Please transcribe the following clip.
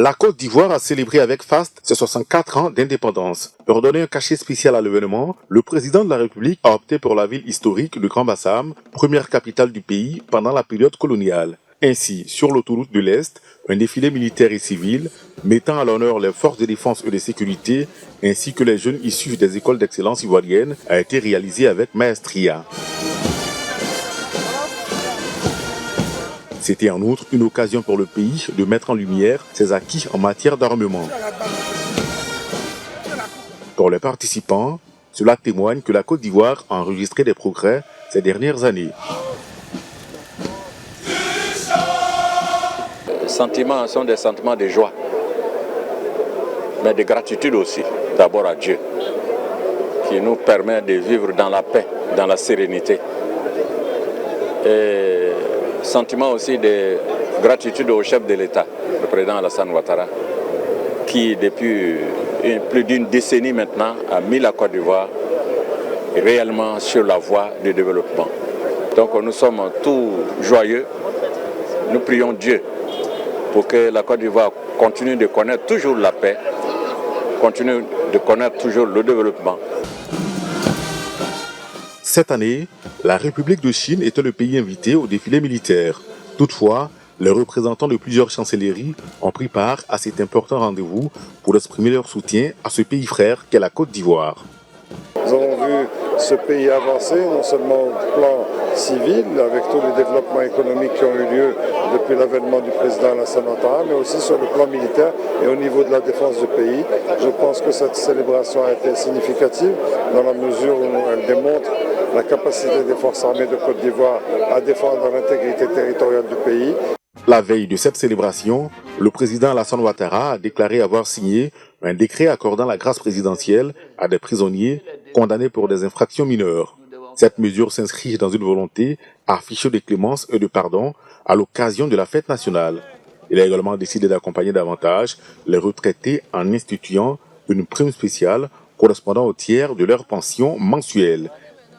La Côte d'Ivoire a célébré avec faste ses 64 ans d'indépendance. Pour donner un cachet spécial à l'événement, le président de la République a opté pour la ville historique de Grand-Bassam, première capitale du pays pendant la période coloniale. Ainsi, sur l'autoroute de l'Est, un défilé militaire et civil mettant à l'honneur les forces de défense et de sécurité ainsi que les jeunes issus des écoles d'excellence ivoiriennes a été réalisé avec maestria. C'était en outre une occasion pour le pays de mettre en lumière ses acquis en matière d'armement. Pour les participants, cela témoigne que la Côte d'Ivoire a enregistré des progrès ces dernières années. Les sentiments sont des sentiments de joie, mais de gratitude aussi, d'abord à Dieu, qui nous permet de vivre dans la paix, dans la sérénité. Et sentiment aussi de gratitude au chef de l'État, le président Alassane Ouattara, qui depuis plus d'une décennie maintenant a mis la Côte d'Ivoire réellement sur la voie du développement. Donc nous sommes tous joyeux, nous prions Dieu pour que la Côte d'Ivoire continue de connaître toujours la paix, continue de connaître toujours le développement. Cette année, la République de Chine était le pays invité au défilé militaire. Toutefois, les représentants de plusieurs chancelleries ont pris part à cet important rendez-vous pour exprimer leur soutien à ce pays frère qu'est la Côte d'Ivoire. Nous avons vu ce pays avancer, non seulement au plan civil, avec tous les développements économiques qui ont eu lieu depuis l'avènement du président Alassane Ouattara, mais aussi sur le plan militaire et au niveau de la défense du pays. Je pense que cette célébration a été significative dans la mesure où elle démontre la capacité des forces armées de Côte d'Ivoire à défendre l'intégrité territoriale du pays. La veille de cette célébration, le président Alassane Ouattara a déclaré avoir signé un décret accordant la grâce présidentielle à des prisonniers condamnés pour des infractions mineures. Cette mesure s'inscrit dans une volonté affichée de clémence et de pardon à l'occasion de la fête nationale. Il a également décidé d'accompagner davantage les retraités en instituant une prime spéciale correspondant au tiers de leur pension mensuelle.